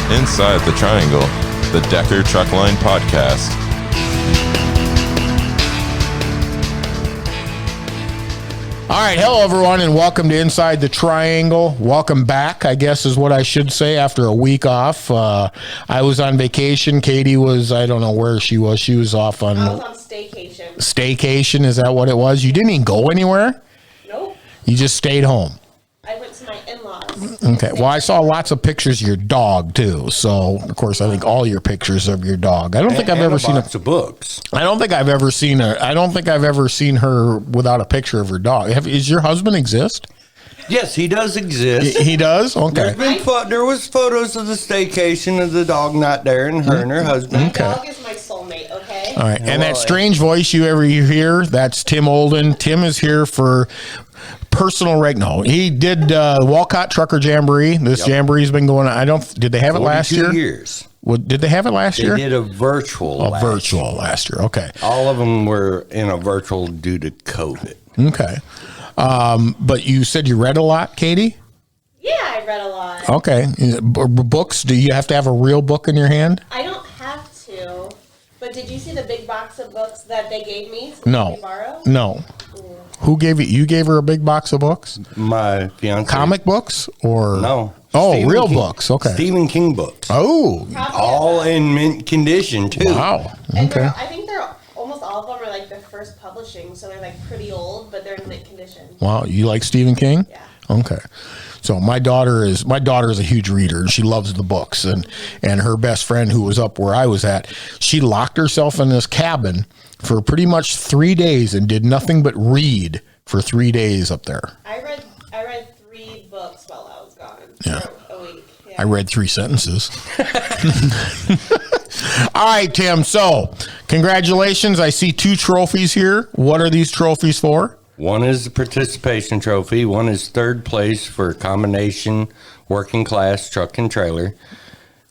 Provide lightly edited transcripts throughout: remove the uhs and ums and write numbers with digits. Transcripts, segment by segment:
Inside the Triangle, the Decker Truckline Podcast. All right, hello everyone, and welcome to Inside the Triangle. Welcome back, I guess is what I should say, after a week off. I was on vacation. Katie was, I don't know where she was. She was off on... I was on staycation. Staycation, is that what it was? You didn't even go anywhere? Nope. You just stayed home? I went to my in-laws. Okay, well, I saw lots of pictures of your dog, too. So, of course, I think all your pictures of your dog. I don't think I've ever seen a box of books. I don't think I've ever seen her. I don't think I've ever seen her without a picture of her dog. Is your husband exist? Yes, he does exist. He does? Okay. There was photos of the staycation of the dog not there and her and her husband. My dog is my soulmate, okay? All right. And that strange voice you ever hear, that's Tim Olden. Tim is here for personal no. He did Walcott Trucker Jamboree. This jamboree's been going on. Did they have it last year? 42 years. Did they have it last year? They did a virtual last year. Okay. All of them were in a virtual due to COVID. Okay. But you said you read a lot, Katie? Yeah, I read a lot. Okay. Books, do you have to have a real book in your hand? I don't have to. But did you see the big box of books that they gave me? No. To borrow? No. Who gave it? You gave her a big box of books? My fiance. Comic books or No. Oh, Stephen real King. books. Okay. Stephen King books. Oh, All in mint condition too. wow. And Okay. I think almost all of them are like the first publishing, so they're like pretty old, but they're in mint condition. Wow. You like Stephen King? Yeah. Okay. So my daughter is a huge reader, and she loves the books. And her best friend, who was up where I was at, she locked herself in this cabin for pretty much 3 days and did nothing but read for 3 days up there. I read 3 books while I was gone. Yeah. For a week. Yeah. I read 3 sentences. All right, Tim. So, congratulations. I see 2 trophies here. What are these trophies for? One is the participation trophy. One is third place for combination working class truck and trailer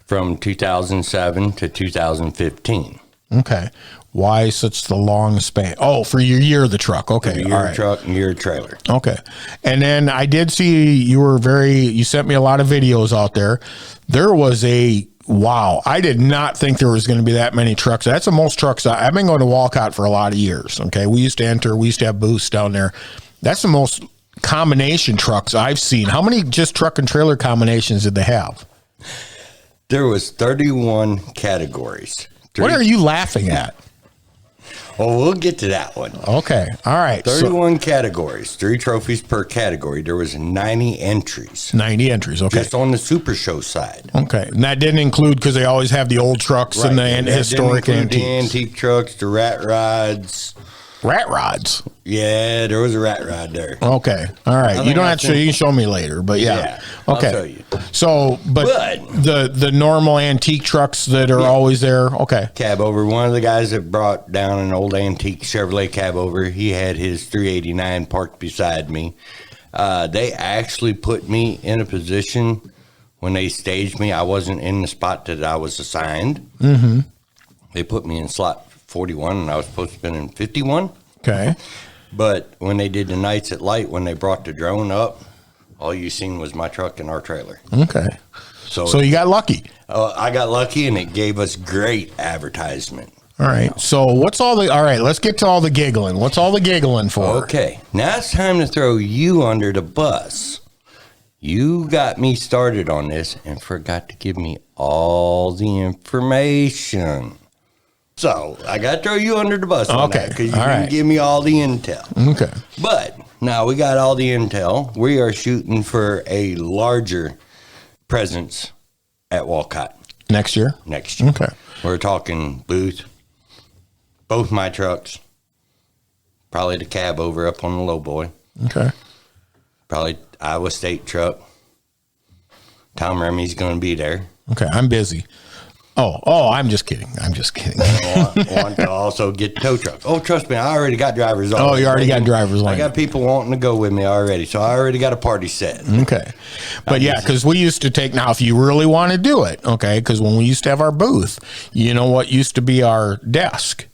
from 2007 to 2015. Okay. Why such the long span? Oh, for your year of the truck. Okay. Year All right. truck and year trailer. Okay. And then I did see you sent me a lot of videos out there. There was wow. I did not think there was going to be that many trucks. That's the most trucks. I've been going to Walcott for a lot of years. Okay. We used to have booths down there. That's the most combination trucks I've seen. How many just truck and trailer combinations did they have? There was 31 categories. What are you laughing at? Oh, we'll get to that one. Okay. All right. 31 categories, 3 trophies per category. There was 90 entries. 90 entries. Okay. Just on the Super Show side. Okay. And that didn't include, because they always have the old trucks and the And that historic didn't include antiques. the antique trucks, the rat rods. Rat rods. Yeah, there was a rat rod there. Okay. All right. You don't have to show, you can show me later, but yeah. Yeah, I'll Okay. show you. So, but the normal antique trucks that are always there. Okay. Cab over. One of the guys that brought down an old antique Chevrolet cab over, he had his 389 parked beside me. They actually put me in a position when they staged me. I wasn't in the spot that I was assigned. Mm-hmm. They put me in slot 41 and I was supposed to be in 51. Okay. But when they did the Nights at Light, when they brought the drone up, all you seen was my truck and our trailer. Okay. So you got lucky. I got lucky, and it gave us great advertisement. All right. So all right, let's get to all the giggling. What's all the giggling for? Okay. Now it's time to throw you under the bus. You got me started on this and forgot to give me all the information. So I got to throw you under the bus on that because you didn't give me all the intel. Okay. But now we got all the intel. We are shooting for a larger presence at Walcott. Next year? Next year. Okay. We're talking booth, both my trucks, probably the cab over up on the low boy, Okay. probably Iowa State truck. Tom Remy's going to be there. Okay. I'm busy. Oh, I'm just kidding. Want to also get tow truck. Oh, trust me, I already got drivers on. Oh, you already got drivers on. I got people wanting to go with me already, so I already got a party set. Okay. But yeah, because we used to take, now if you really want to do it, okay, because when we used to have our booth, you know what used to be our desk?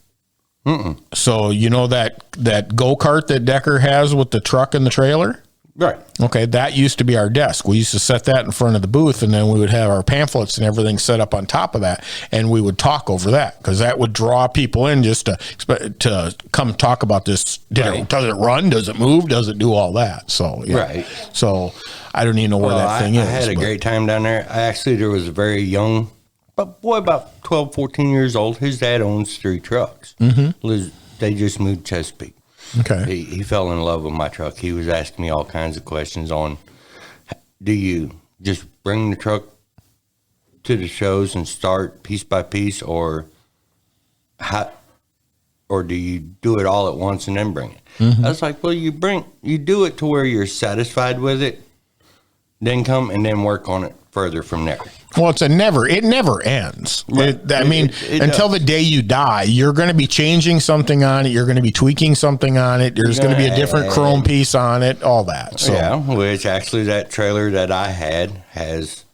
So you know that go-kart that Decker has with the truck and the trailer? Right. Okay, that used to be our desk. We used to set that in front of the booth, and then we would have our pamphlets and everything set up on top of that, and we would talk over that because that would draw people in just to come talk about this. Does it run? Does it move? Does it do all that? So yeah. Right. So I don't even know where that thing I is. had a great time down there. There was a very young, about 12, 14 years old. His dad owns 3 trucks. Mm-hmm. They just moved to Chesapeake. Okay. He fell in love with my truck. He was asking me all kinds of questions on, do you just bring the truck to the shows and start piece by piece, or do you do it all at once and then bring it? I was like, well, you do it to where you're satisfied with it, then come and then work on it further from there. Well, it never ends. Right. Until the day you die, you're going to be changing something on it. You're going to be tweaking something on it. There's going to be a different chrome piece on it, all that. So. Yeah, which actually that trailer that I had has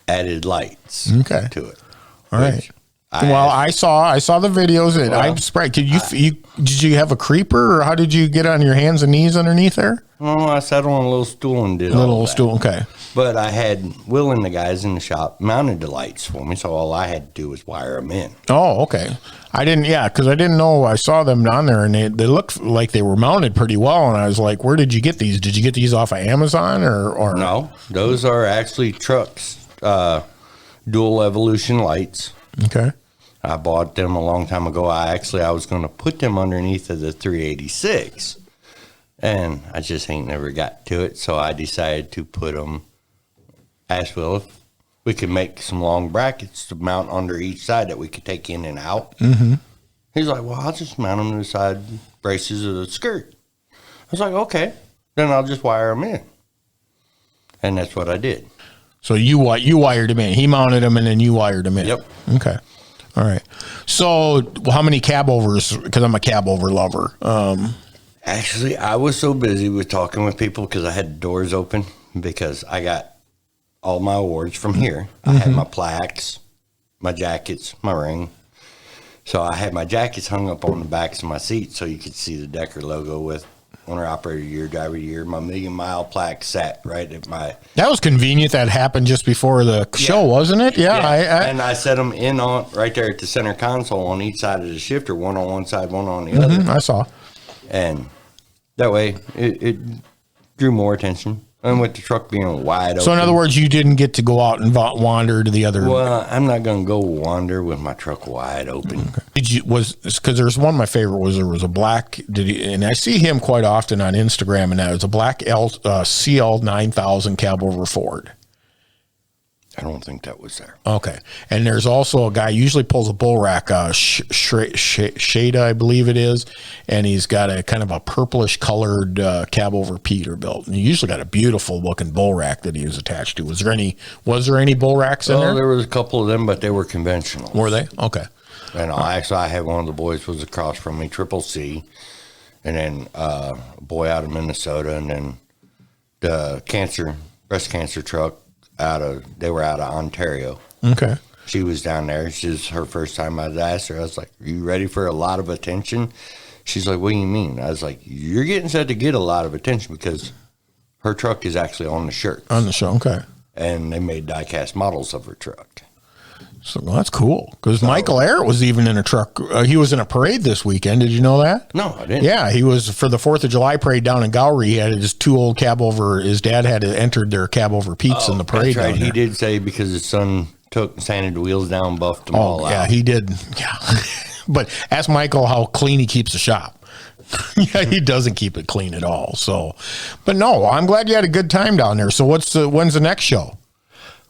added lights to it. All right. I saw the videos and I'm surprised. Did you have a creeper, or how did you get on your hands and knees underneath there? Oh, I sat on a little stool and did all that. Stool. Okay. But I had Will and the guys in the shop mounted the lights for me, so all I had to do was wire them in. Oh, okay. I didn't know. I saw them down there, and they looked like they were mounted pretty well. And I was like, "Where did you get these? Did you get these off of Amazon or?" No, those are actually trucks, dual evolution lights. Okay. I bought them a long time ago. I was going to put them underneath of the 386, and I just ain't never got to it. So I decided to put them. Asked Will if we could make some long brackets to mount under each side that we could take in and out. Mm-hmm. He's like, well, I'll just mount them to the side braces of the skirt. I was like, okay, then I'll just wire them in. And that's what I did. So you wired them in. He mounted them, and then you wired them in. Yep. Okay. All right. So how many cab overs? Because I'm a cab over lover. Actually, I was so busy with talking with people because I had doors open because I got all my awards from here. I had my plaques, my jackets, my ring. So I had my jackets hung up on the backs of my seats so you could see the Decker logo with owner operator year, driver year. My 1,000,000-mile plaque sat right at my. That was convenient. That happened just before the show, wasn't it? Yeah. And I set them in on right there at the center console on each side of the shifter, one on one side, one on the other. I saw. And that way it drew more attention. And with the truck being wide open. So in other words, you didn't get to go out and wander to the other. Well, I'm not going to go wander with my truck wide open. Okay. Because there's one of my favorite was there was a black, and I see him quite often on Instagram, and that was a black CL 9000 cab over Ford. I don't think that was there. Okay. And there's also a guy usually pulls a bull rack, Shada, I believe it is. And he's got a kind of a purplish colored cab over Peterbilt. And he usually got a beautiful looking bull rack that he was attached to. Was there any bull racks in there? There was a couple of them, but they were conventional. Were they? Okay. And actually, I had one of the boys was across from me, Triple C. And then a boy out of Minnesota. And then the breast cancer truck. They were out of Ontario. Okay. She was down there. This is her first time. I asked her, I was like, are you ready for a lot of attention? She's like, what do you mean? I was like, you're getting set to get a lot of attention because her truck is actually on the shirt. On the show, okay. And they made die-cast models of her truck. So that's cool. Because Michael Air was even in a truck. He was in a parade this weekend. Did you know that? No, I didn't. Yeah, he was for the 4th of July parade down in Gowrie. He had his 2 old cab over. His dad had entered their cab over Pete's in the parade. That's right. Down there. He did say because his son sanded the wheels down, buffed them all out. Yeah, he did. Yeah. But ask Michael how clean he keeps the shop. Yeah, he doesn't keep it clean at all. So, but no, I'm glad you had a good time down there. So when's the next show?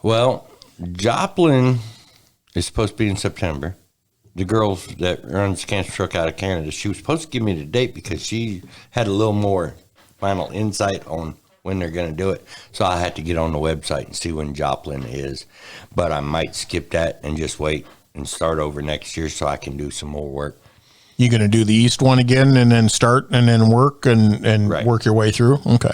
Well, Joplin is supposed to be in September. The girl that runs the cancer truck out of Canada, she was supposed to give me the date because she had a little more final insight on when they're going to do it. So I had to get on the website and see when Joplin is. But I might skip that and just wait and start over next year so I can do some more work. You going to do the East one again and then start and then work and Right. work your way through? Okay.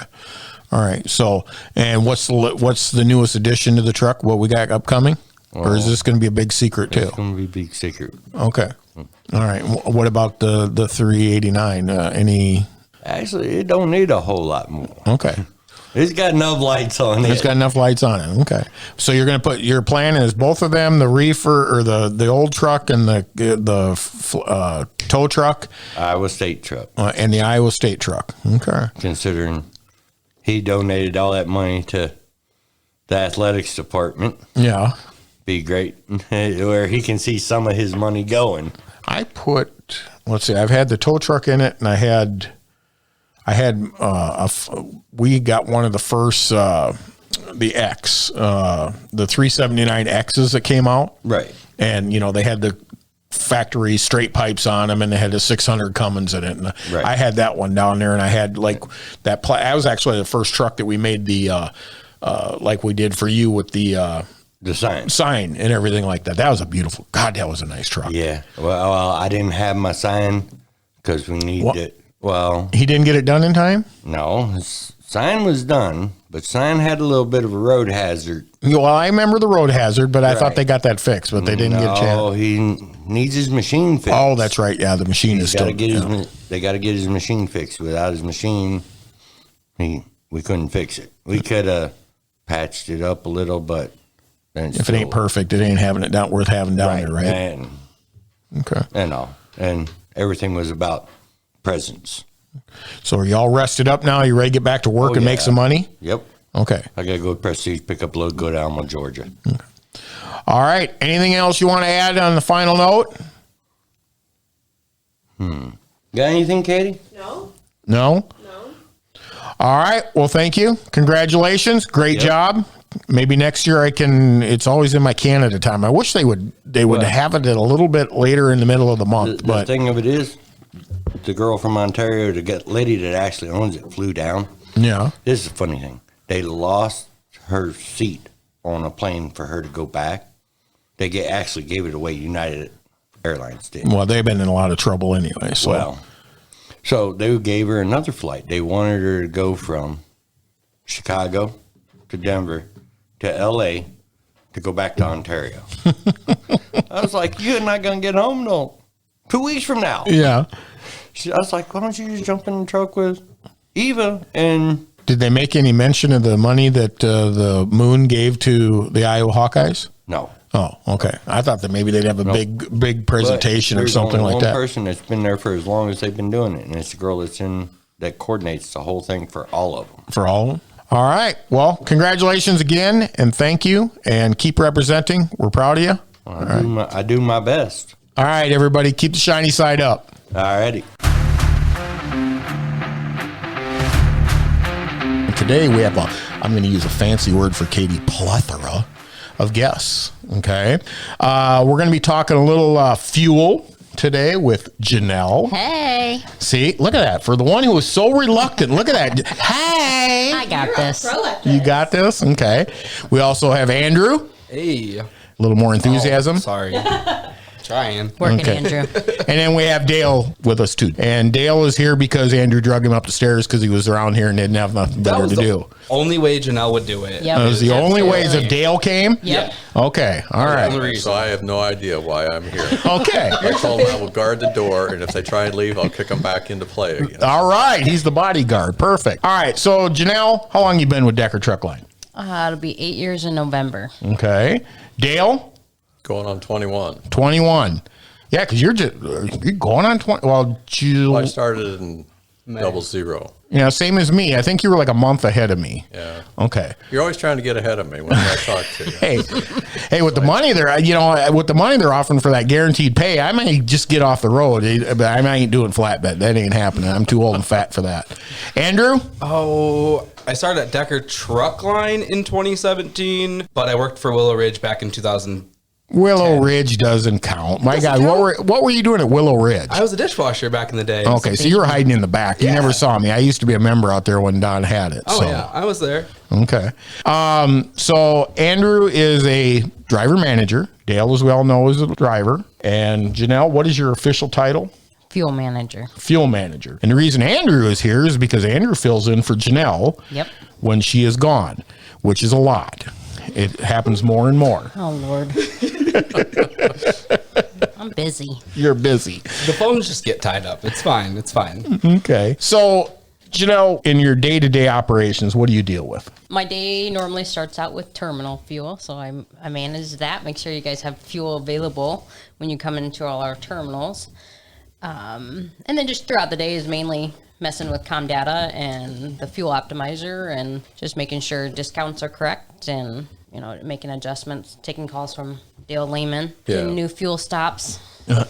All right. So, and what's the newest addition to the truck? What we got upcoming? Or is this going to be a big secret too? It's going to be a big secret. Okay. All right. What about the 389? Any? Actually, it don't need a whole lot more. Okay. It's got enough lights on it. It's got enough lights on it. Okay. So you're going to put, your plan is both of them, the reefer or the old truck and the tow truck Iowa State truck. and the Iowa State truck. Okay. Considering he donated all that money to the athletics department, Yeah. be great where he can see some of his money going. I put, let's see, I've had the tow truck in it and we got one of the first, the X, the 379 X's that came out. Right. And, they had the factory straight pipes on them and they had a 600 Cummins in it. And Right. I had that one down there and I had like that. That was actually the first truck that we made like we did for you with the sign and everything like that. That was a beautiful, God, that was a nice truck. Yeah. Well, I didn't have my sign because we need it. Well, He didn't get it done in time? no, his sign was done, but sign had a little bit of a road hazard. Well, I remember the road hazard, but I thought Right. they got that fixed, but they didn't get a Oh, chance. he needs his machine fixed. Oh, that's right. Yeah, the machine is still. They got to get his machine fixed. Without his machine, we couldn't fix it. We could have patched it up a little, but then If it ain't perfect, it ain't worth having down there, right? And Okay. and everything was about presents. So are y'all rested up now? You ready to get back to work Oh, and make yeah. some money? Yep. Okay. I gotta go to Prestige, pick up a load, go to Alma, Georgia. All right. Anything else you want to add on the final note? Got anything, Katie? No? No? No? All right. Well, thank you. Congratulations. Great Yep. job. Maybe next year it's always in my Canada time. I wish they would have it a little bit later in the middle of the month, The but thing of it is, the girl from Ontario, the lady that actually owns it, flew down. yeah. This is a funny thing. They lost her seat on a plane for her to go back. They actually gave it away. United Airlines did. Well, they've been in a lot of trouble anyway. So So they gave her another flight. They wanted her to go from Chicago to Denver to L.A. to go back to Ontario. I was like, you're not going to get home till 2 weeks from now. yeah. I was like, why don't you just jump in the truck with Eva? And Did they make any mention of the money that the Moon gave to the Iowa Hawkeyes? no. Oh, okay. I thought that maybe they'd have a big presentation or There's something only like one that. person that's been there for as long as they've been doing it, and it's the girl that coordinates the whole thing for all of them. For all of them? All right. Well, congratulations again, and thank you, and keep representing. We're proud of you. I do my best. All right, everybody, keep the shiny side up. Alrighty. Today we have I'm going to use a fancy word for Katie, plethora of guests. Okay. We're going to be talking a little fuel today with Janelle. Hey, See, look at that. For the one who was so reluctant, look at that. Hey, I got this. Pro at this. you got this? Okay. We also have Andrew. Hey. A little more enthusiasm. Sorry. Trying. Working, Okay. Andrew. And then we have Dale with us too. And Dale is here because Andrew dragged him up the stairs because he was around here and didn't have nothing That better was to the do. only way Janelle would do it. Yep. That was the only ways if Absolutely. Dale came? Yep. Okay. All Only right. reason. So I have no idea why I'm here. Okay. I told them I will guard the door, and if they try and leave, I'll kick them back into play again. All right. He's the bodyguard. Perfect. All right. So, Janelle, how long you been with Decker Truck Line? It'll be 8 years in November. Okay. Dale, Going on 21. 21. Yeah, because you're going on 20. Well, I started in double zero. same as me. I think you were like a month ahead of me. Yeah. Okay. You're always trying to get ahead of me when I talk to you. Hey, with the money they're offering for that guaranteed pay, I might just get off the road. But I ain't doing flatbed. That ain't happening. I'm too old and fat for that. Andrew? Oh, I started at Decker Truck Line in 2017, but I worked for Willow Ridge back in 2000. Willow Ridge doesn't count. My Doesn't God, count? what were you doing at Willow Ridge? I was a dishwasher back in the day. Okay, so you were hiding in the back. You Yeah. never saw me. I used to be a member out there when Don had it. Oh, so. yeah. I was there. Okay. So Andrew is a driver manager. Dale, as we all know, is a driver. And Janelle, what is your official title? Fuel manager. Fuel manager. And the reason Andrew is here is because Andrew fills in for Janelle Yep. when she is gone, which is a lot. It happens more and more. Oh, Lord. I'm busy. You're busy. The phones just get tied up. It's fine. It's fine. Okay. So Janelle, in your day-to-day operations, what do you deal with? My day normally starts out with terminal fuel, so I manage that. Make sure you guys have fuel available when you come into all our terminals. And then just throughout the day is mainly messing with Comdata and the fuel optimizer and just making sure discounts are correct and, making adjustments, taking calls from Dale Lehman, doing new fuel stops.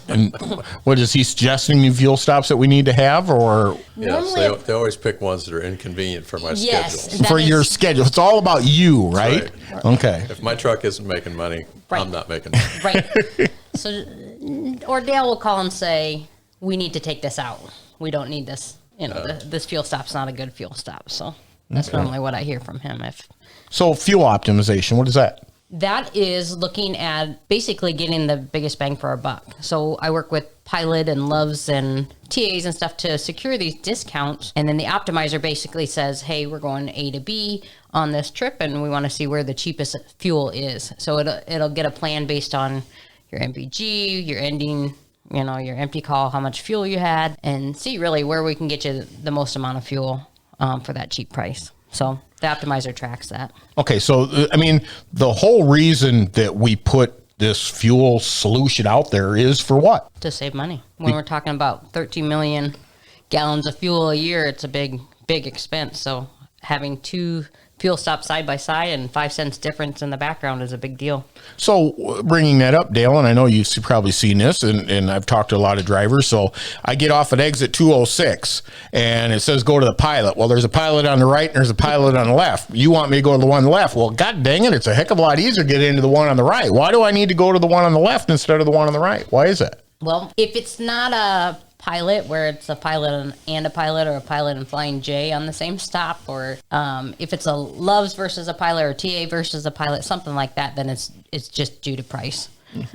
And what is he suggesting? New fuel stops that we need to have, or Yes, they always pick ones that are inconvenient for my Yes, schedule. that for your is- schedule? It's all about you, right? Okay. If my truck isn't making money, Right. I'm not making money. Right. So, or Dale will call and say, we need to take this out. We don't need this. This fuel stop's not a good fuel stop. So that's normally what I hear from him. So fuel optimization, what is that? That is looking at basically getting the biggest bang for our buck. So I work with Pilot and Loves and TAs and stuff to secure these discounts. And then the optimizer basically says, hey, we're going A to B on this trip and we want to see where the cheapest fuel is. So it'll get a plan based on your MPG, your ending, your empty call, how much fuel you had, and see really where we can get you the most amount of fuel for that cheap price. So the optimizer tracks that. Okay, so the whole reason that we put this fuel solution out there is for what? To save money. When we're talking about 13 million gallons of fuel a year, it's a big expense. So having two fuel stops side by side and 5 cents difference in the background is a big deal. So bringing that up, Dale, and I know you've probably seen this, and I've talked to a lot of drivers. So I get off at exit 206, and it says go to the Pilot. Well, there's a Pilot on the right, and there's a Pilot on the left. You want me to go to the one on the left? Well, God dang it, it's a heck of a lot easier to get into the one on the right. Why do I need to go to the one on the left instead of the one on the right? Why is that? Well, if it's not a Pilot where it's a Pilot and a Pilot, or a Pilot and Flying J on the same stop, or if it's a Loves versus a Pilot or TA versus a Pilot, something like that, then it's just due to price.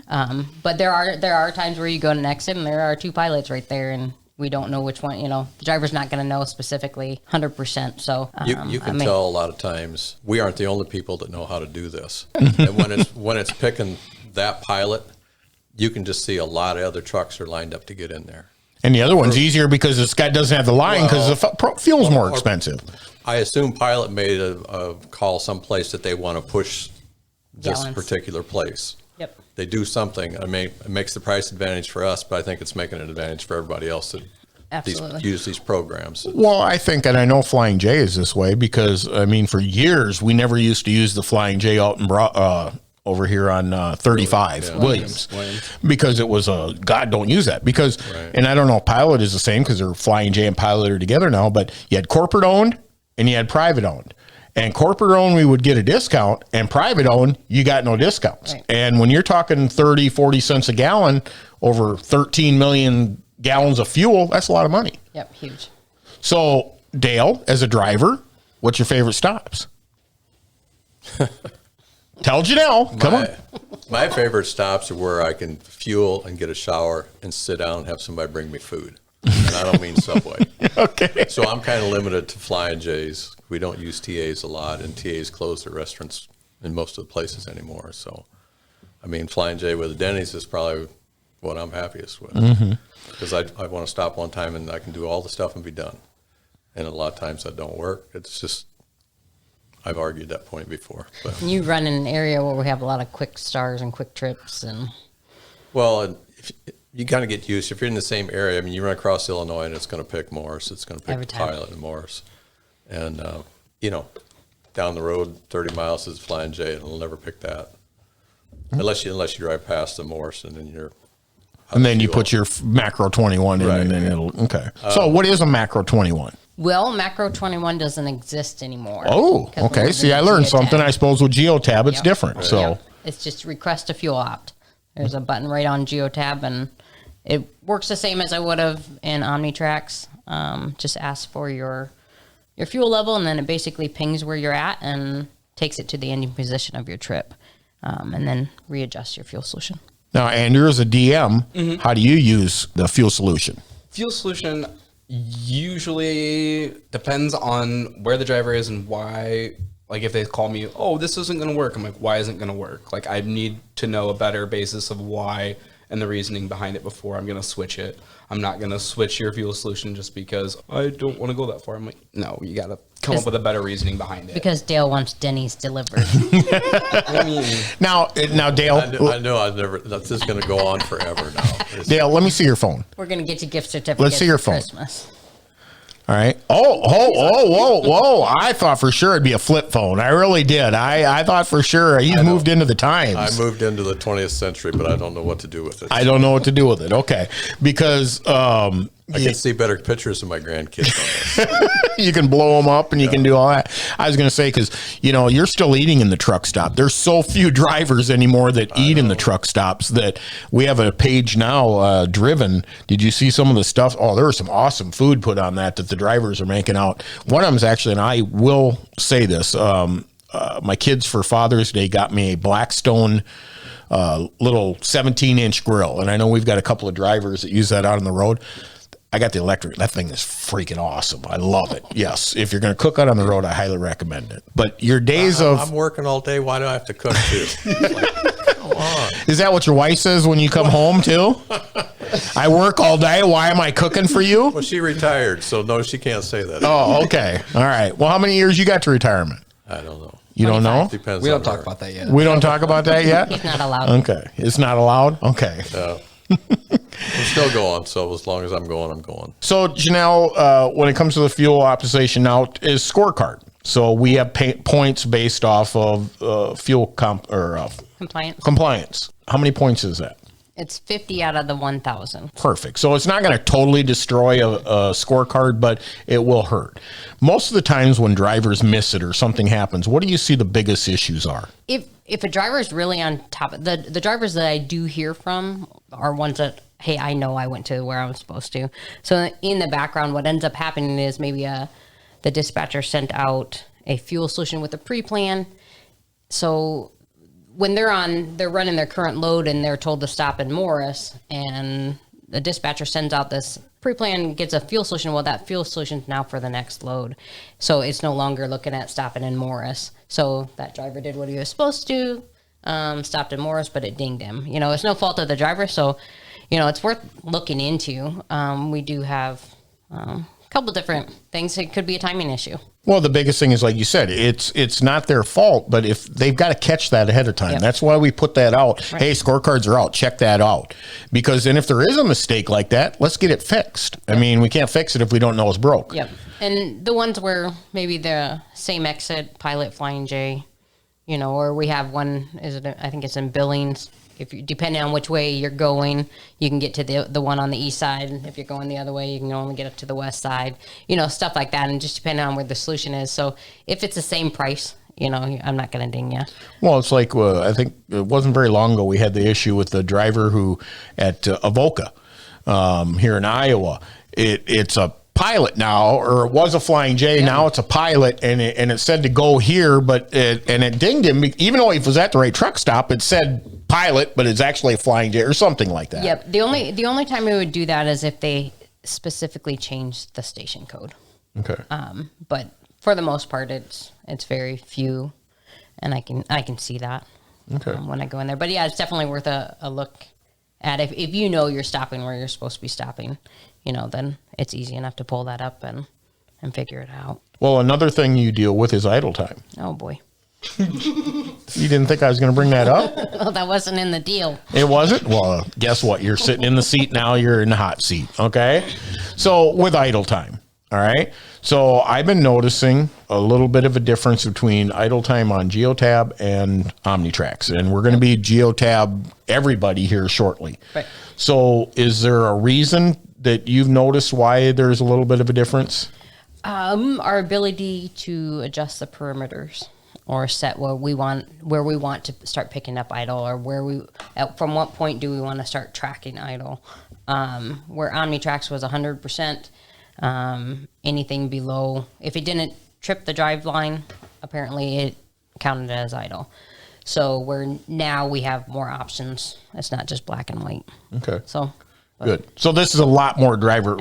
But there are times where you go to an exit and there are two Pilots right there, and we don't know which one. The driver's not going to know specifically 100%. So You can tell a lot of times we aren't the only people that know how to do this. And when it's picking that Pilot, you can just see a lot of other trucks are lined up to get in there. And the other one's easier because this guy doesn't have the line because the fuel's more expensive. I assume Pilot made a call someplace that they want to push this Gallons. particular place. Yep. They do something. I mean, it makes the price advantage for us, but I think it's making an advantage for everybody else that Absolutely. use these programs. Well, I think, and I know Flying J is this way because, for years, we never used to use the Flying J out in over here on 35 Williams, because it was God, don't use that because, and I don't know if Pilot is the same because they're Flying J and Pilot are together now, but you had corporate owned and you had private owned. And corporate owned, we would get a discount, and private owned, you got no discounts. Right. And when you're talking 30, 40 cents a gallon over 13 million gallons of fuel, that's a lot of money. Yep, huge. So, Dale, as a driver, what's your favorite stops? Tell Janelle. Come on. My favorite stops are where I can fuel and get a shower and sit down and have somebody bring me food. And I don't mean Subway. Okay. So I'm kind of limited to Flying J's. We don't use TAs a lot, and TAs close their restaurants in most of the places anymore. So, Flying J with a Denny's is probably what I'm happiest with. Because I want to stop one time and I can do all the stuff and be done. And a lot of times that don't work. It's just, I've argued that point before. But. You run in an area where we have a lot of quick stars and quick trips, and Well, if you kind of get used. If you're in the same area, you run across Illinois and it's going to pick Morris. It's going to Every pick time. Pilot and Morris. And, down the road 30 miles is Flying J, and it'll never pick that. Unless you drive past the Morris and then you're. And then you put your macro 21 in, Right. and then it'll, okay. So what is a macro 21? well, Macro 21 doesn't exist anymore. Oh, 'Cause okay. we're See, I using learned Geotab. something. I suppose with Geotab, it's Yep. different. So, Yep. It's just request a fuel opt. There's a button right on Geotab, and it works the same as I would have in OmniTrax. Just ask for your fuel level, and then it basically pings where you're at and takes it to the ending position of your trip, and then readjusts your fuel solution. now, Andrew, as a DM, how do you use the fuel solution? Fuel solution usually depends on where the driver is and why. Like if they call me, oh, this isn't going to work. I'm like, why isn't it going to work? Like I need to know a better basis of why and the reasoning behind it before I'm going to switch it. I'm not going to switch your fuel solution just because I don't want to go that far. I'm like, no, you got to come up with a better reasoning behind it. Because Dale wants Denny's delivered. I mean, Now, Dale, I know I've never, this is going to go on forever now. It's- Dale, let me see your phone. We're going to get you gift certificates Let's see your for phone. Christmas. All right. Whoa. I thought for sure it'd be a flip phone. I really did. I thought for sure he's moved into the times. I moved into the 20th century, but I don't know what to do with it. I don't know what to do with it. Okay. Because I can see better pictures of my grandkids on this. you can blow them up and you can do all that. I was going to say, because, you're still eating in the truck stop. There's so few drivers anymore that eat in the truck stops that we have a page now, Driven. Did you see some of the stuff? Oh, there was some awesome food put on that the drivers are making out. One of them is actually, and I will say this, my kids for Father's Day got me a Blackstone little 17-inch grill. And I know we've got a couple of drivers that use that out on the road. I got the electric. That thing is freaking awesome. I love it. Yes. If you're going to cook out on the road, I highly recommend it. But your days I'm working all day. Why do I have to cook too? It's like, come on. is that what your wife says when you come home too? I work all day. Why am I cooking for you? Well, she retired, so no, she can't say that. Oh, okay. All right. Well, how many years you got to retirement? I don't know. You don't know? Depends. we on don't talk her. about that yet. We don't talk about that yet? He's not allowed. Okay. It's not allowed? Okay. I'm still going, so as long as I'm going, I'm going. So, Janelle, when it comes to the fuel optimization now, is scorecard. So we have points based off of fuel Compliant. compliance. How many points is that? It's 50 out of the 1,000. Perfect. So it's not going to totally destroy a scorecard, but it will hurt. Most of the times when drivers miss it or something happens, what do you see the biggest issues are? If a driver is really on top of the drivers that I do hear from are ones that, hey, I know I went to where I was supposed to. So in the background, what ends up happening is maybe the dispatcher sent out a fuel solution with a pre-plan. So when they're running their current load and they're told to stop in Morris, and the dispatcher sends out this pre-plan, gets a fuel solution. Well, that fuel solution is now for the next load. So it's no longer looking at stopping in Morris. So that driver did what he was supposed to, stopped in Morris, but it dinged him. It's no fault of the driver. So, it's worth looking into. We do have a couple different things. It could be a timing issue. Well, the biggest thing is, like you said, it's not their fault, but if they've got to catch that ahead of time. Yep. That's why we put that out. Right. Hey, scorecards are out. Check that out. Because then if there is a mistake like that, let's get it fixed. I mean, we can't fix it if we don't know it's broke. Yep. And the ones where maybe the same exit, Pilot, Flying J, or we have one, I think it's in Billings. Depending on which way you're going, you can get to the one on the east side. If you're going the other way, you can only get up to the west side. Stuff like that, and just depending on where the solution is. So if it's the same price, I'm not going to ding you. Well, it's like, I think it wasn't very long ago we had the issue with the driver who at Avoca here in Iowa. It's a Pilot now, or it was a Flying J. Yeah. Now it's a Pilot, and it said to go here, but it dinged him. Even though he was at the right truck stop, it said Pilot, but it's actually a Flying J or something like that. Yep. The only time we would do that is if they specifically changed the station code. Okay. But for the most part, it's very few, and I can see that when I go in there. But yeah, it's definitely worth a look at if you're stopping where you're supposed to be stopping. Then it's easy enough to pull that up and figure it out. Well, another thing you deal with is idle time. Oh boy. You didn't think I was going to bring that up? Well, that wasn't in the deal. It wasn't? Well, guess what? You're sitting in the seat now. You're in the hot seat. Okay. So with idle time. All right. So I've been noticing a little bit of a difference between idle time on Geotab and OmniTrax. And we're going to be Geotab everybody here shortly. Right. So is there a reason that you've noticed why there's a little bit of a difference? Our ability to adjust the perimeters or set where we want to start picking up idle, or from what point do we want to start tracking idle. Where OmniTrax was 100%, anything below, if it didn't trip the drive line, apparently it counted as idle. So now we have more options. It's not just black and white. Okay. So good. So this is a lot more driver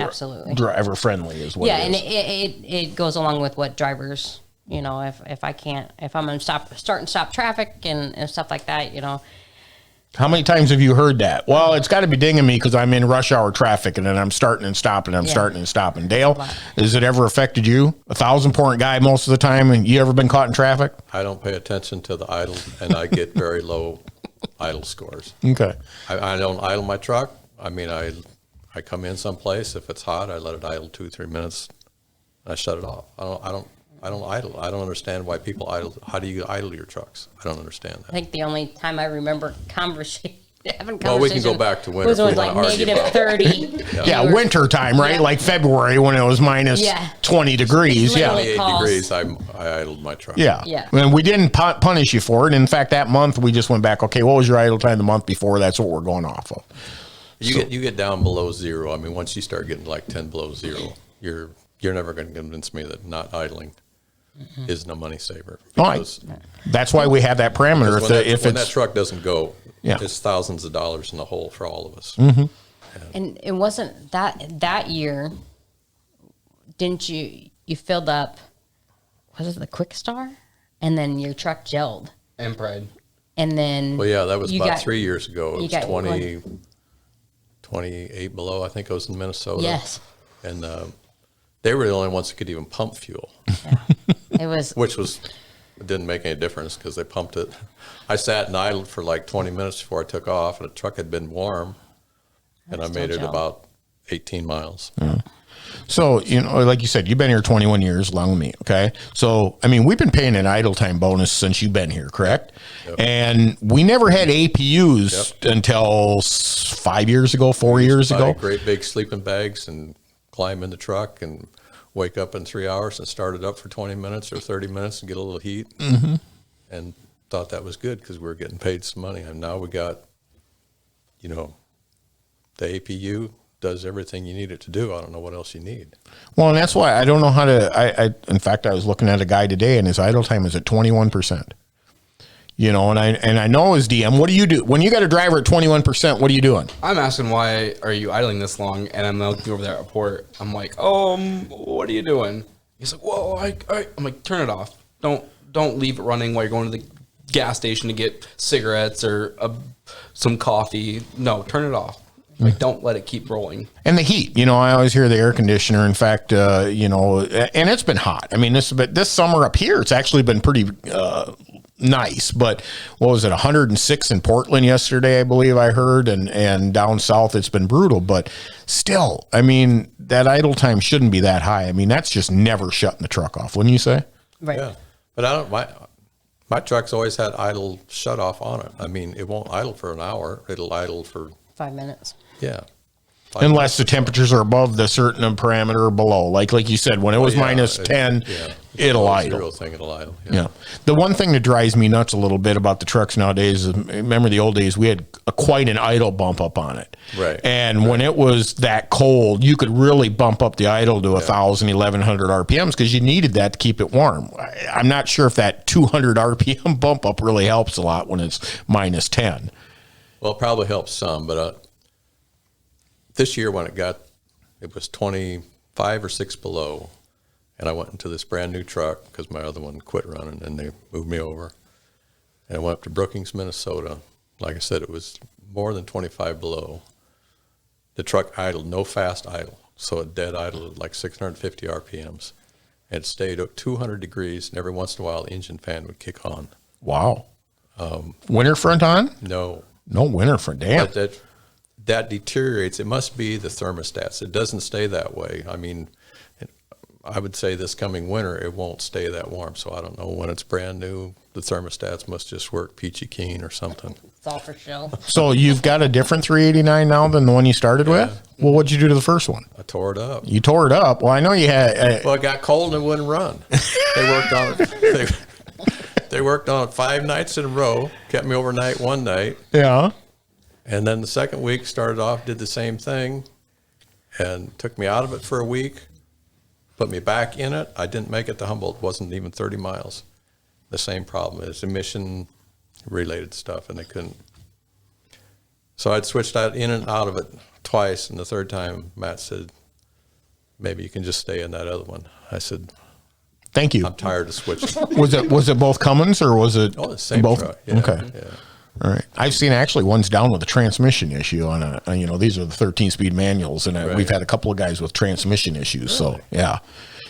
friendly as well. Yeah, and it goes along with what drivers, if I'm going to start and stop traffic and stuff like that, How many times have you heard that? Well, it's got to be dinging me because I'm in rush hour traffic and then I'm starting and stopping. I'm Yeah. starting and stopping. Dale, has it ever affected you? 1,000-point guy most of the time, and you ever been caught in traffic? I don't pay attention to the idle, and I get very low idle scores. Okay. I don't idle my truck. I mean, I come in someplace, if it's hot, I let it idle 2-3 minutes, and I shut it off. I don't idle. I don't understand why people idle. How do you idle your trucks? I don't understand I that. think the only time I remember having Well, we can go conversation back to winter was if when we it was like wanna argue negative about 30. Yeah, You were- winter time, right? Yeah. Like February when it was minus Yeah. 20 degrees. Yeah. Literally 28 calls. degrees, I idled my truck. Yeah. Yeah. And we didn't punish you for it. In fact, that month we just went back, okay, what was your idle time the month before? That's what we're going off of. You get down below zero. I mean, once you start getting like 10 below zero, you're never going to convince me that not idling isn't a money saver. All right. Because That's why we have that parameter. If when that it's truck doesn't go, Yeah. it's thousands of dollars in the hole for all of us. And it wasn't that year. Didn't you filled up? Was it the Quick Star? And then your truck gelled, And Pride. and then Well, yeah, that was you about got- 3 years ago. It you was got 28 below, I think it was in Minnesota. Yes, And they were the only ones that could even pump fuel, it was. it didn't make any difference because they pumped it. I sat and idled for like 20 minutes before I took off, and the truck had been warm, and I Still made it gel. about 18 miles. so, like you said, you've been here 21 years, along with me. Okay. So, I mean, we've been paying an idle time bonus since you've been here, correct? Yep. And we never had APUs until 5 years ago, 4 years Buy ago. great big sleeping bags and climb in the truck and wake up in 3 hours and start it up for 20 minutes or 30 minutes and get a little heat. And thought that was good because we were getting paid some money. And now we got, the APU does everything you need it to do. I don't know what else you need. Well, and that's why I don't know how to. In fact, I was looking at a guy today, and his idle time is at 21%. And I know his DM. What do you do when you got a driver at 21%? What are you doing? I'm asking why are you idling this long? And I'm looking over that report. I'm like, what are you doing? He's like, well, I'm like, turn it off. Don't leave it running while you're going to the gas station to get cigarettes or some coffee. No, turn it off. Like, don't let it keep rolling. And the heat, I always hear the air conditioner. In fact, and it's been hot. I mean, this summer up here, it's actually been pretty nice. But what was it, 106 in Portland yesterday, I believe I heard, and down south it's been brutal. But still, I mean, that idle time shouldn't be that high. I mean, that's just never shutting the truck off, wouldn't you say? Right. Yeah. But I don't, my truck's always had idle shut off on it. I mean, it won't idle for an hour. It'll idle for, 5 minutes. yeah. Unless the temperatures are above the certain parameter or below. Like you said, when it was Yeah, minus it- 10, yeah. it'll Below idle. zero thing, it'll idle. Yeah. The one thing that drives me nuts a little bit about the trucks nowadays is, remember the old days, we had quite an idle bump up on it. Right. And when it was that cold, you could really bump up the idle to 1,000, 1,100 RPMs because you needed that to keep it warm. I'm not sure if that 200 RPM bump up really helps a lot when it's minus 10. Well, it probably helps some, but this year when it was 25 or 6 below, and I went into this brand new truck because my other one quit running, and they moved me over. And I went up to Brookings, Minnesota. Like I said, it was more than 25 below. The truck idled, no fast idle, so it dead idled at like 650 RPMs. And it stayed at 200 degrees, and every once in a while the engine fan would kick on. Wow. Winter front on? No, No winter front. Damn. but that deteriorates. It must be the thermostats. It doesn't stay that way. I mean, I would say this coming winter, it won't stay that warm. So I don't know when it's brand new. The thermostats must just work peachy keen or something. It's all for show. So you've got a different 389 now than the one you started with? Well, what'd you do to the first one? I tore it up. You tore it up. Well, I know you had. Well, it got cold and it wouldn't run. They worked on it. They worked on it 5 nights in a row. Kept me overnight one night. Yeah. And then the second week started off, did the same thing, and took me out of it for a week, put me back in it. I didn't make it to Humboldt. It wasn't even 30 miles. The same problem. It's emission-related stuff, and they couldn't. So I'd switched out in and out of it twice, and the third time Matt said, maybe you can just stay in that other one. I said, Thank you. I'm tired of switching. Was it both Cummins or was it Oh, the same both? truck. Yeah, Okay. Yeah. All right. I've seen actually one's down with a transmission issue on these are the 13-speed manuals, and we've had a couple of guys with transmission issues. So, yeah.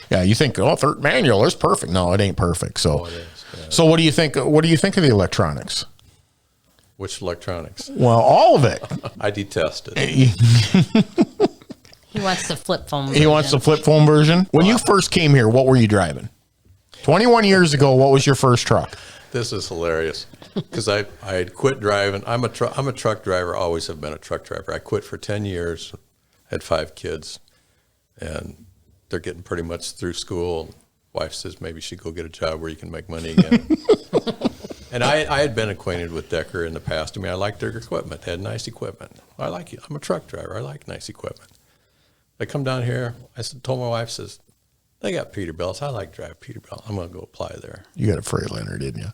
Yeah, you think, third manual, it's perfect. No, it ain't perfect. So, it is, yeah. So what do you think? What do you think of the electronics? Which electronics? Well, all of it. I detest it. He wants the flip phone. He wants the flip phone version. When you first came here, what were you driving? 21 years ago, what was your first truck? This is hilarious because I had quit driving. I'm a truck driver. Always have been a truck driver. I quit for 10 years, had 5 kids, and they're getting pretty much through school. Wife says maybe you should go get a job where you can make money again. And I had been acquainted with Decker in the past. I mean, I liked their equipment. They had nice equipment. I like it. I'm a truck driver. I like nice equipment. I come down here. Told my wife, says, they got Peterbilts. I like to drive Peterbilt. I'm going to go apply there. You got a Freightliner, didn't you?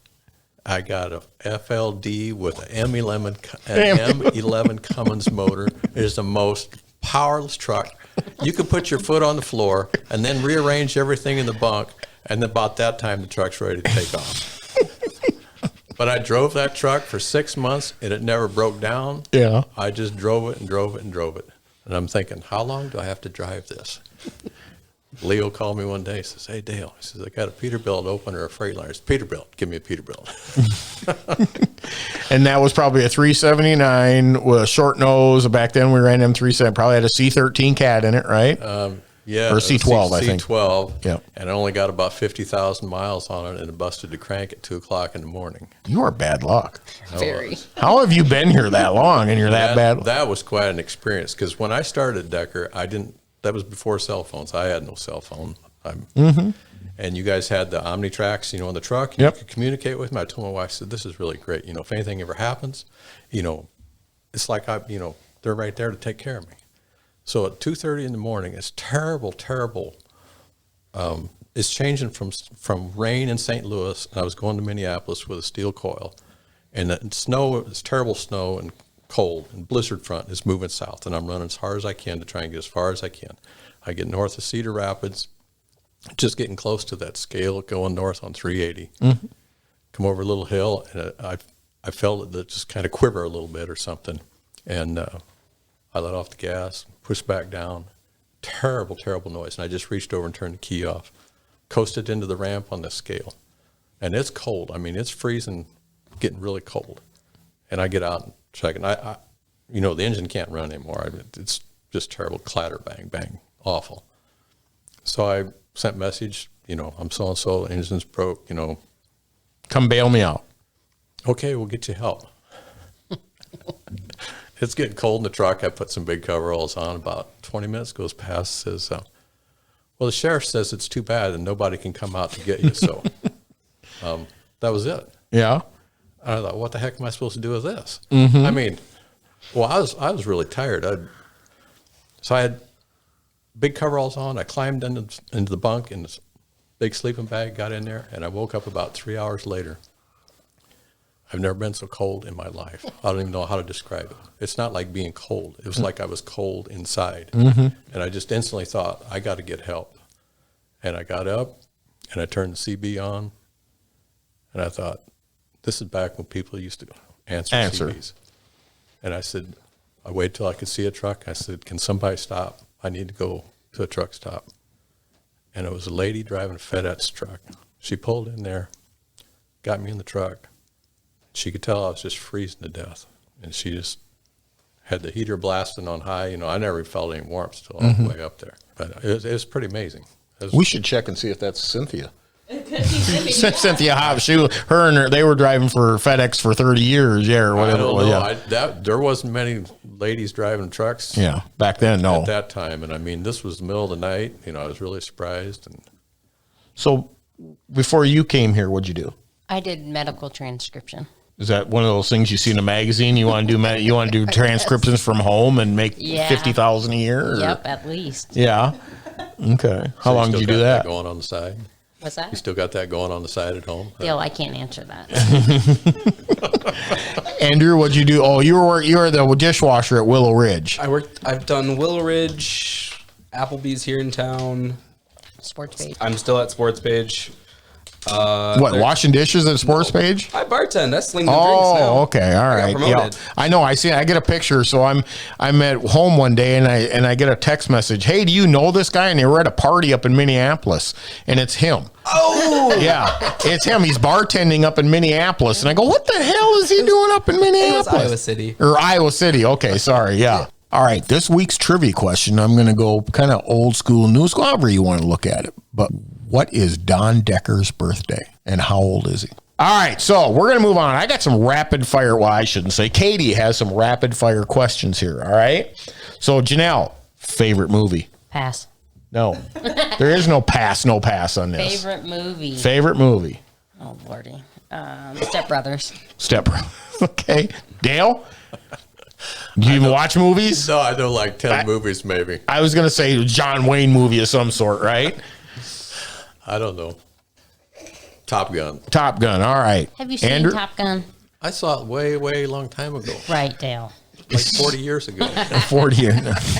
I got a FLD with an M11 Cummins motor. It is the most powerless truck. You can put your foot on the floor and then rearrange everything in the bunk, and about that time the truck's ready to take off. But I drove that truck for 6 months and it never broke down. Yeah. I just drove it and drove it and drove it. And I'm thinking, how long do I have to drive this? Leo called me one day, says, hey, Dale, he says, I got a Peterbilt opener, a Freightliner. It's Peterbilt. Give me a Peterbilt. And that was probably a 379 with a short nose. Back then we ran them 370. Probably had a C13 cat in it, right? Yeah. Or C12, I think. C12. Yep. And I only got about 50,000 miles on it, and it busted the crank at 2 o'clock in the morning. You are bad luck. Very. How have you been here that long and you're that bad? That was quite an experience because when I started Decker, that was before cell phones. I had no cell phone. And you guys had the Omnitrax, on the truck. Yep. You could communicate with me. I told my wife, I said, this is really great. If anything ever happens, it's like they're right there to take care of me. So at 2:30 in the morning, it's terrible. It's changing from rain in St. Louis, and I was going to Minneapolis with a steel coil, and the snow, it's terrible snow and cold, and blizzard front is moving south, and I'm running as hard as I can to try and get as far as I can. I get north of Cedar Rapids, just getting close to that scale going north on 380. Come over a little hill, and I felt it just kind of quiver a little bit or something, and I let off the gas, pushed back down, terrible noise, and I just reached over and turned the key off, coasted into the ramp on the scale, and it's cold. I mean, it's freezing, getting really cold, and I get out and check, and I the engine can't run anymore. It's just terrible, clatter, bang, bang, awful. So I sent message, I'm so-and-so, the engine's broke, Come bail me out. okay, we'll get you help. It's getting cold in the truck. I put some big coveralls on. About 20 minutes goes past. Says, well, the sheriff says it's too bad and nobody can come out to get you. So that was it. Yeah. I thought, what the heck am I supposed to do with this? I mean, well, I was really tired. So I had big coveralls on. I climbed into the bunk in this big sleeping bag, got in there, and I woke up about 3 hours later. I've never been so cold in my life. I don't even know how to describe it. It's not like being cold. It was like I was cold inside. And I just instantly thought, I got to get help. And I got up and I turned the CB on. And I thought, this is back when people used to answer. CBs. And I said, I waited till I could see a truck. I said, can somebody stop? I need to go to a truck stop. And it was a lady driving a FedEx truck. She pulled in there, got me in the truck. She could tell I was just freezing to death. And she just had the heater blasting on high. I never felt any warmth till all the way up there. But it was pretty amazing. We should check and see if that's Cynthia. It could be Cynthia. Cynthia Hobbs. They were driving for FedEx for 30 years, or whatever. I don't know. Yeah. There wasn't many ladies driving trucks. Yeah, back then, no. At that time. And I mean, this was the middle of the night. I was really surprised. And So before you came here, what'd you do? I did medical transcription. Is that one of those things you see in a magazine? You want to do you want to do transcriptions from home and make Yeah. $50,000 a year? Or? Yep, at least. Yeah. Okay. How So long did still you do got that? going on the side? What's You that? still got that going on the side at home? Dale, I can't answer that. Andrew, what'd you do? Oh, you were the dishwasher at Willow Ridge. I've done Willow Ridge, Applebee's here in town. Sports page. I'm still at Sports Page. What, washing dishes at a sports page? I bartend. That's Sling the Drinks now. Oh, okay, all I got right. Yeah, promoted. I know. I see. I get a picture. So I'm at home one day, and I get a text message. Hey, do you know this guy? And they were at a party up in Minneapolis, and it's him. Oh, Yeah, it's him. He's bartending up in Minneapolis, and I go, what the hell is he doing up in it was Minneapolis? Iowa City. Or Iowa City. Okay, sorry. Yeah. All right. This week's trivia question. I'm going to go kind of old school, new school, however you want to look at it. But what is Don Decker's birthday, and how old is he? All right, so we're going to move on. I got some rapid fire. Well, I shouldn't say. Katie has some rapid fire questions here. All right. So Janelle, favorite movie? Pass. No, there is no pass on this. Favorite movie? Favorite movie? Oh, Lordy. Step Brothers. Step. Okay. Dale, do you even watch movies? No, I know like 10 movies maybe. I was going to say a John Wayne movie of some sort, right? I don't know. Top Gun. Top Gun. All right. Have you seen Andrew? Top Gun? I saw it way, way long time ago. Right, Dale. Like 40 years ago. 40 years.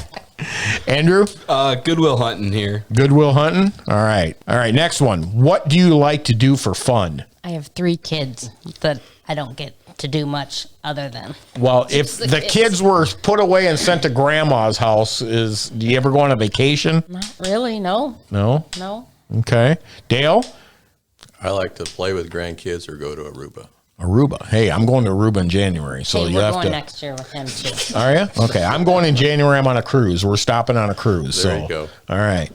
Andrew? Goodwill Hunting here. Goodwill Hunting? All right. All right. Next one. What do you like to do for fun? I have 3 kids that I don't get to do much other than. Well, if the the kids. kids were put away and sent to grandma's house, do you ever go on a vacation? Not really, no. No? No. Okay. Dale? I like to play with grandkids or go to Aruba. Aruba. Hey, I'm going to Aruba in January, so Hey, you we're have going to. next year with him, too. Are you? Okay. I'm going in January. I'm on a cruise. We're stopping on a cruise. There so. you go. All right.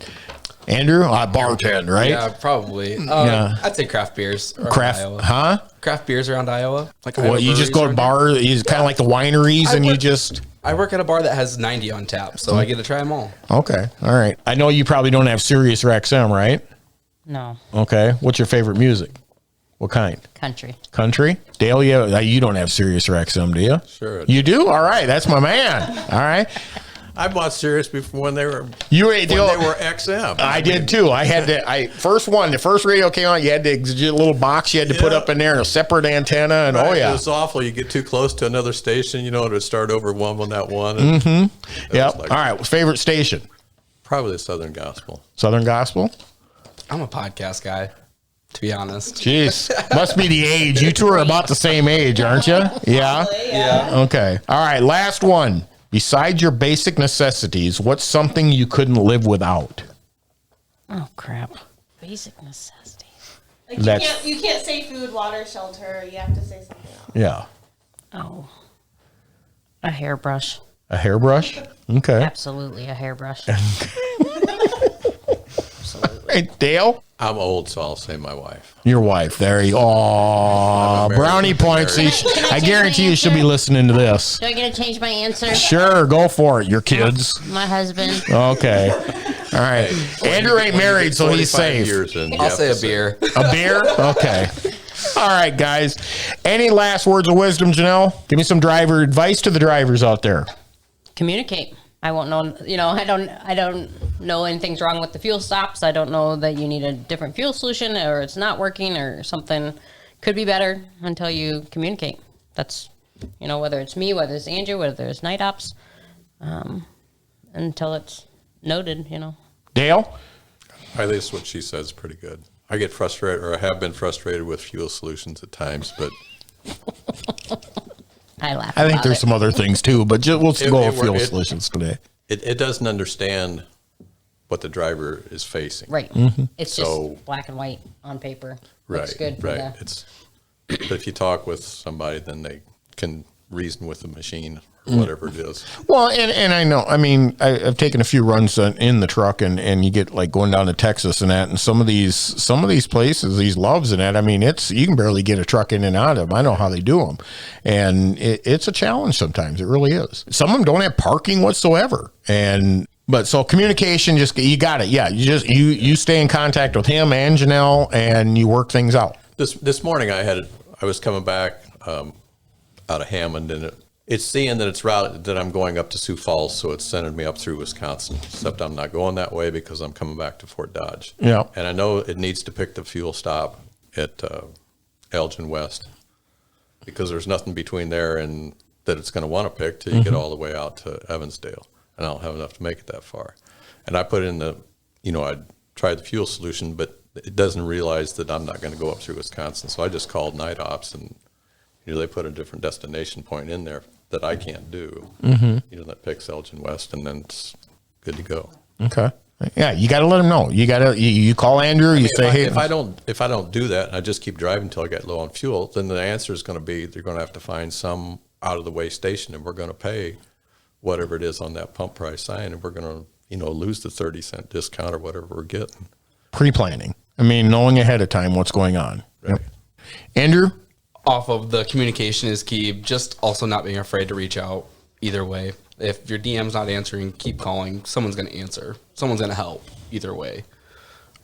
Andrew, bartend, right? Yeah, probably. Yeah. I'd say craft beers. Around Craft, Iowa. huh? Craft beers around Iowa. Like Well, Iowa you just go to breweries around bar. You kind of like the wineries, I and you would- just. I work at a bar that has 90 on tap, so I get to try them all. Okay. All right. I know you probably don't have Sirius XM, right? No. Okay. What's your favorite music? What kind? Country. Country? Dale, you don't have Sirius XM, do you? Sure. You do? All right. That's my man. All right. I bought Sirius before when they were XM. I did too. I had to. The first radio came out. You had to a little box you had to put Yeah. up in there and a separate antenna. And Right, oh It yeah, was awful. You get too close to another station, to start over one on that one. yep. All right. Favorite station? Probably the Southern Gospel. Southern Gospel. I'm a podcast guy, to be honest. Jeez, must be the age. You two are about the same age, aren't you? Yeah. Yeah. Okay. All right. Last one. Besides your basic necessities, what's something you couldn't live without? Oh, crap. Basic necessities. Like That's- you can't say food, water, shelter. You have to say something else. Yeah. Oh. A hairbrush. A hairbrush. Okay. Absolutely a hairbrush. Hey, Dale. I'm old, so I'll say my wife. Your wife. There you. Oh, I'm married. brownie points. Can I I change guarantee my you she'll be answer? listening to this. Do I get to change my answer? Sure, go for it. Your kids. My husband. Okay. All right. Andrew ain't married, so he's 45 safe. years in, you I'll have say to a beer. A beer? Okay. All right, guys. Any last words of wisdom, Janelle? Give me some driver advice to the drivers out there. Communicate. I won't know, I don't know anything's wrong with the fuel stops. I don't know that you need a different fuel solution or it's not working or something could be better until you communicate. That's, whether it's me, whether it's Andrew, whether it's night ops, until it's noted, Dale? At least what she says is pretty good. I get frustrated, or I have been frustrated with fuel solutions at times, but I laugh. I think about there's it. some other things too, but we'll It- go it- with fuel it- solutions today. it doesn't understand what the driver is facing. Right. Mm-hmm. It's So- just black and white on paper. Right. Looks good for Right. the But if you talk with somebody, then they can reason with the machine or Mm. whatever it is. Well, and I know, I've taken a few runs in the truck and you get like going down to Texas and that, and some of these places, these loves and that, you can barely get a truck in and out of them. I know how they do them. And it's a challenge sometimes. It really is. Some of them don't have parking whatsoever. But so communication, you got it. Yeah. You stay in contact with him and Janelle and you work things out. This morning I was coming back out of Hammond, and it's seeing that it's routed that I'm going up to Sioux Falls, so it's sending me up through Wisconsin. Except I'm not going that way because I'm coming back to Fort Dodge. Yeah. And I know it needs to pick the fuel stop at Elgin West because there's nothing between there and that it's going to want to pick till you get all the way out to Evansdale, and I don't have enough to make it that far. And I put in I tried the fuel solution, but it doesn't realize that I'm not going to go up through Wisconsin. So I just called Night Ops, and they put a different destination point in there that I can't do. That picks Elgin West, and then it's good to go. Okay. Yeah, you got to let them know. You call Andrew. You say, hey, if I don't do that, and I just keep driving until I get low on fuel, then the answer is going to be they're going to have to find some out of the way station, and we're going to pay whatever it is on that pump price sign, and we're going to lose the 30-cent discount or whatever we're getting. pre-planning. I mean, knowing ahead of time what's going on. Right. Yep. Andrew? Off of the communication is key. Just also not being afraid to reach out either way. If your DM's not answering, keep calling. Someone's going to answer. Someone's going to help either way.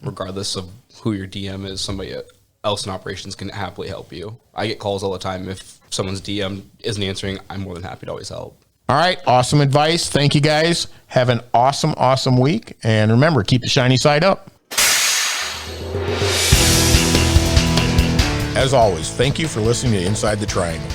Regardless of who your DM is, somebody else in operations can happily help you. I get calls all the time. If someone's DM isn't answering, I'm more than happy to always help. All right. Awesome advice. Thank you, guys. Have an awesome week. And remember, keep the shiny side up. As always, thank you for listening to Inside the Triangle.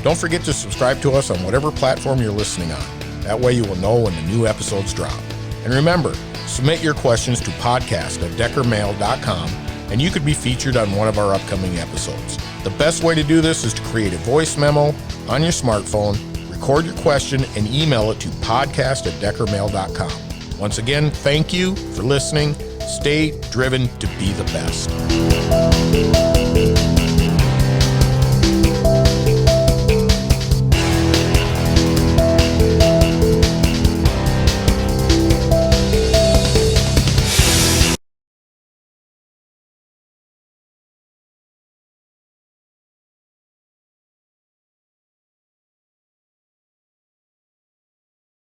Don't forget to subscribe to us on whatever platform you're listening on. That way you will know when the new episodes drop. And remember, submit your questions to podcast@deckermail.com and you could be featured on one of our upcoming episodes. The best way to do this is to create a voice memo on your smartphone, record your question, and email it to podcast@deckermail.com. Once again, thank you for listening. Stay driven to be the best.